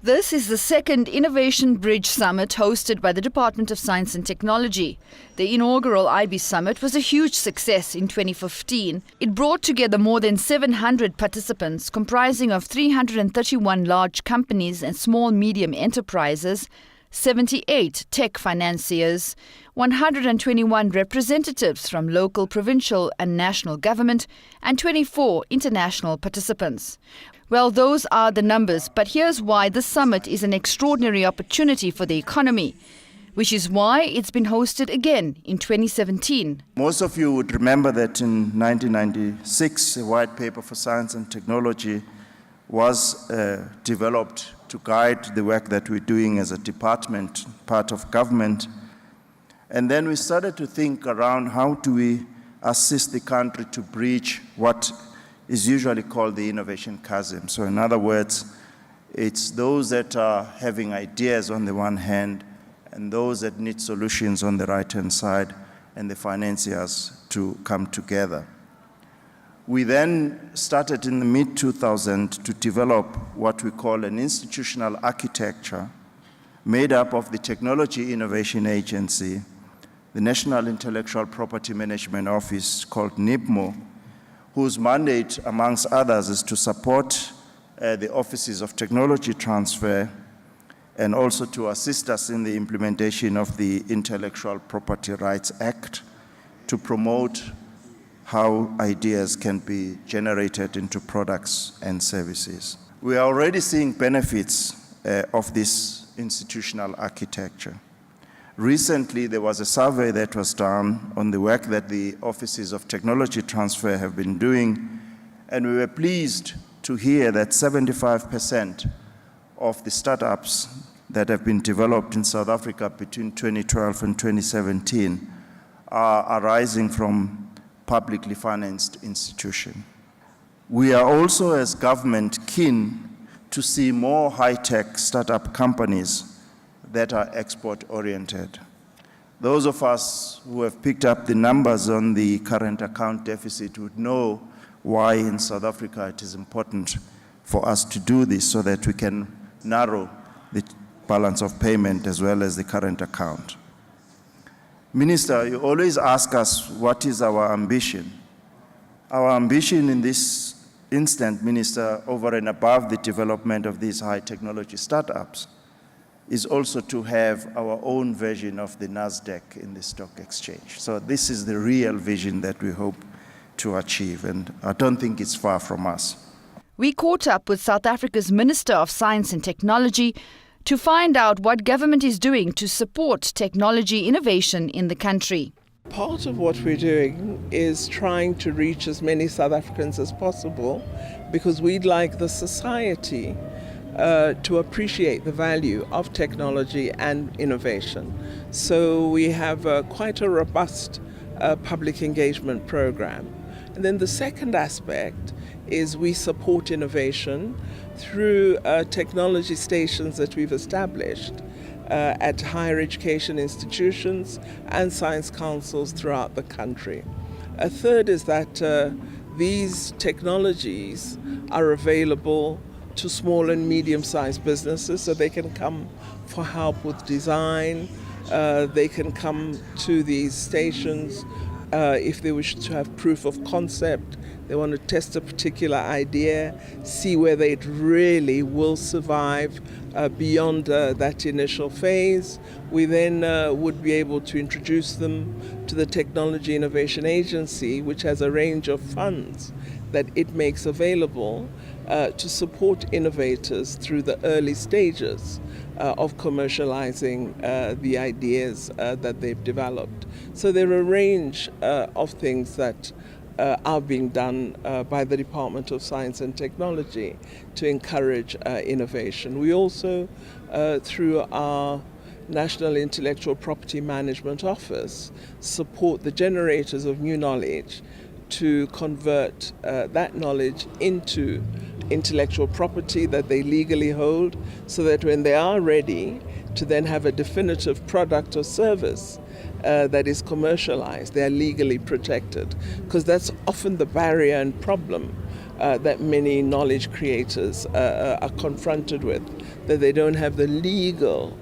This is the second Innovation Bridge Summit hosted by the Department of Science and Technology. The inaugural IB Summit was a huge success in 2015. It brought together more than 700 participants comprising of 331 large companies and small-medium enterprises, 78 tech financiers, 121 representatives from local, provincial and national government, and 24 international participants. Well, those are the numbers, but here's why this summit is an extraordinary opportunity for the economy, which is why it's been hosted again in 2017. Most of you would remember that in 1996, a white paper for science and technology was developed to guide the work that we're doing as a department, part of government. And then we started to think around how do we assist the country to bridge what is usually called the innovation chasm. So in other words, it's those that are having ideas on the one hand and those that need solutions on the right-hand side, and the financiers to come together. We then started in the mid-2000s to develop what we call an institutional architecture made up of the Technology Innovation Agency, the National Intellectual Property Management Office called NIPMO, whose mandate, amongst others, is to support the offices of technology transfer and also to assist us in the implementation of the Intellectual Property Rights Act to promote how ideas can be generated into products and services. We are already seeing benefits of this institutional architecture. Recently, there was a survey that was done on the work that the offices of technology transfer have been doing, and we were pleased to hear that 75% of the startups that have been developed in South Africa between 2012 and 2017 are arising from publicly financed institutions. We are also, as government, keen to see more high-tech startup companies that are export-oriented. Those of us who have picked up the numbers on the current account deficit would know why in South Africa it is important for us to do this so that we can narrow the balance of payment as well as the current account. Minister, you always ask us what is our ambition. Our ambition in this instant, Minister, over and above the development of these high technology startups, is also to have our own version of the NASDAQ in the stock exchange. So this is the real vision that we hope to achieve, and I don't think it's far from us. We caught up with South Africa's Minister of Science and Technology to find out what government is doing to support technology innovation in the country. Part of what we're doing is trying to reach as many South Africans as possible, because we'd like the society to appreciate the value of technology and innovation. So we have quite a robust public engagement program. And then the second aspect is we support innovation through technology stations that we've established at higher education institutions and science councils throughout the country. A third is that these technologies are available to small and medium-sized businesses, so they can come for help with design. They can come to these stations if they wish to have proof of concept. They want to test a particular idea, see whether it really will survive beyond that initial phase. We then would be able to introduce them to the Technology Innovation Agency, which has a range of funds that it makes available to support innovators through the early stages of commercializing the ideas that they've developed. So there are a range of things that are being done by the Department of Science and Technology to encourage innovation. We also, through our National Intellectual Property Management Office, support the generators of new knowledge to convert that knowledge into intellectual property that they legally hold, so that when they are ready to then have a definitive product or service that is commercialized, they are legally protected. Because that's often the barrier and problem that many knowledge creators are confronted with, that they don't have the legal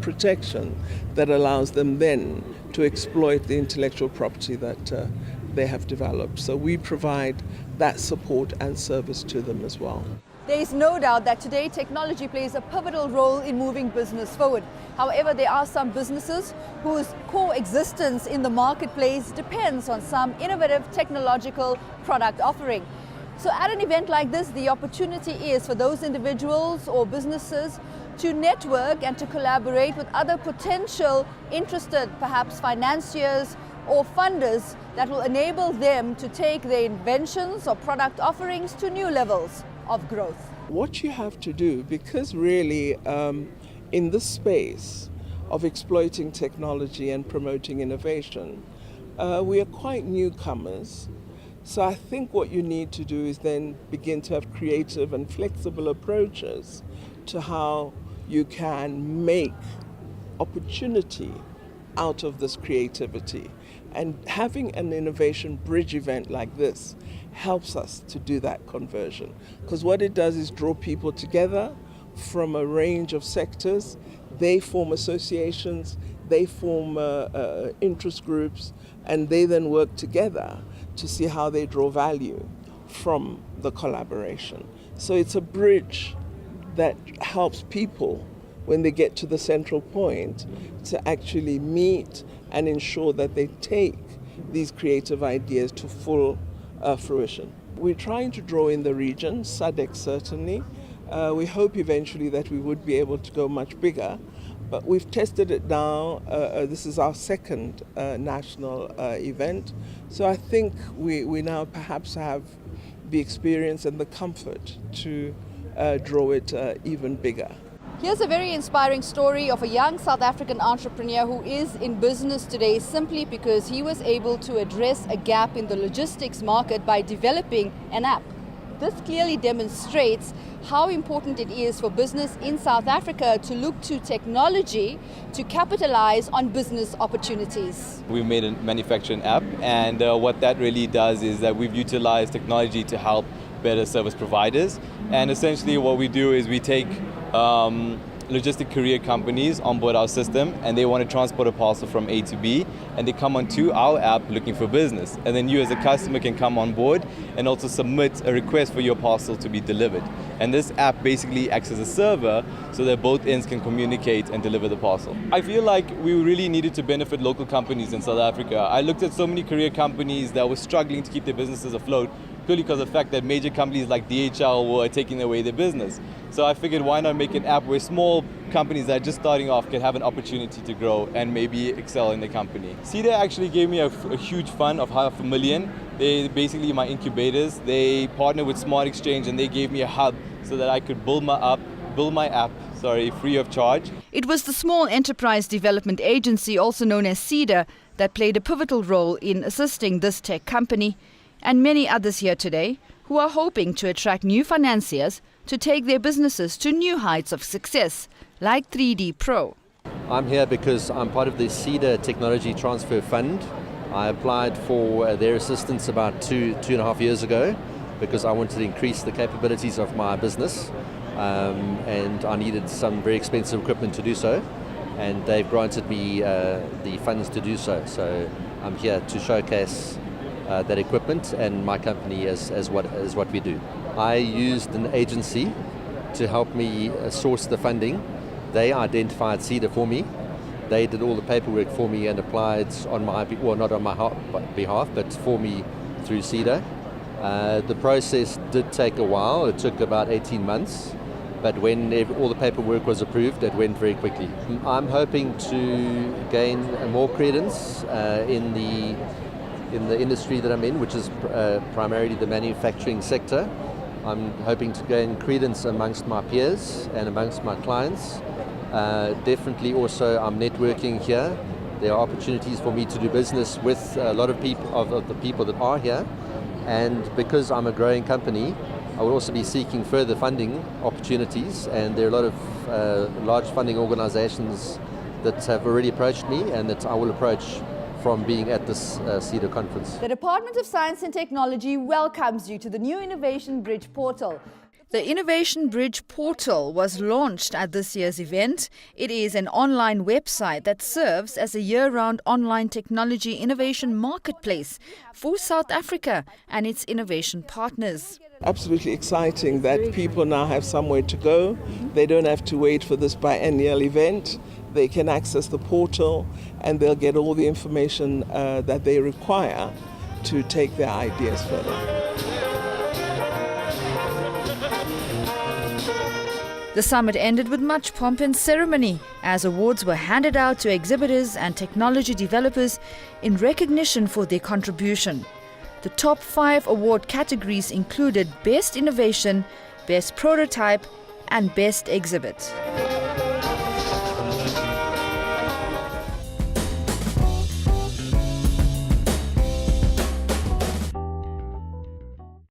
protection that allows them then to exploit the intellectual property that they have developed. So we provide that support and service to them as well. There is no doubt that today technology plays a pivotal role in moving business forward. However, there are some businesses whose core existence in the marketplace depends on some innovative technological product offering. So at an event like this, the opportunity is for those individuals or businesses to network and to collaborate with other potential interested, perhaps financiers or funders, that will enable them to take their inventions or product offerings to new levels of growth. What you have to do, because really in this space of exploiting technology and promoting innovation, we are quite newcomers. So I think what you need to do is then begin to have creative and flexible approaches to how you can make opportunity out of this creativity. And having an innovation bridge event like this helps us to do that conversion. Because what it does is draw people together from a range of sectors. They form associations, they form interest groups, and they then work together to see how they draw value from the collaboration. So it's a bridge that helps people, when they get to the central point, to actually meet and ensure that they take these creative ideas to full fruition. We're trying to draw in the region, SADC certainly. We hope eventually that we would be able to go much bigger, but we've tested it now. This is our second national event. So I think we now perhaps have the experience and the comfort to draw it even bigger. Here's a very inspiring story of a young South African entrepreneur who is in business today simply because he was able to address a gap in the logistics market by developing an app. This clearly demonstrates how important it is for business in South Africa to look to technology to capitalize on business opportunities. We've made a manufacturing app, and what that really does is that we've utilized technology to help better service providers. And essentially what we do is we take logistic courier companies on board our system, and they want to transport a parcel from A to B, and they come onto our app looking for business. And then you as a customer can come on board and also submit a request for your parcel to be delivered. And this app basically acts as a server so that both ends can communicate and deliver the parcel. I feel like we really needed to benefit local companies in South Africa. I looked at so many courier companies that were struggling to keep their businesses afloat purely because of the fact that major companies like DHL were taking away their business. So I figured, why not make an app where small companies that are just starting off can have an opportunity to grow and maybe excel in the company. CEDA actually gave me a huge fund of $500,000. They basically my incubators. They partnered with Smart Exchange, and they gave me a hub so that I could build my app free of charge. It was the Small Enterprise Development Agency, also known as CEDA, that played a pivotal role in assisting this tech company and many others here today who are hoping to attract new financiers to take their businesses to new heights of success, like 3D Pro. I'm here because I'm part of the CEDA Technology Transfer Fund. I applied for their assistance about two and a half years ago because I wanted to increase the capabilities of my business, and I needed some very expensive equipment to do so, and they've granted me the funds to do so. So I'm here to showcase that equipment and my company as what we do. I used an agency to help me source the funding. They identified CEDA for me. They did all the paperwork for me and applied on my, well, not on my behalf, but for me through CEDA. The process did take a while. It took about 18 months, but when all the paperwork was approved, it went very quickly. I'm hoping to gain more credence in the industry that I'm in, which is primarily the manufacturing sector. I'm hoping to gain credence amongst my peers and amongst my clients. Definitely also I'm networking here. There are opportunities for me to do business with a lot of people, of the people that are here. And because I'm a growing company, I will also be seeking further funding opportunities, and there are a lot of large funding organizations that have already approached me and that I will approach from being at this CEDA conference. The Department of Science and Technology welcomes you to the new Innovation Bridge portal. The Innovation Bridge portal was launched at this year's event. It is an online website that serves as a year-round online technology innovation marketplace for South Africa and its innovation partners. Absolutely exciting that people now have somewhere to go. They don't have to wait for this biennial event. They can access the portal and they'll get all the information that they require to take their ideas further. The summit ended with much pomp and ceremony as awards were handed out to exhibitors and technology developers in recognition for their contribution. The top 5 award categories included Best Innovation, Best Prototype and Best Exhibit.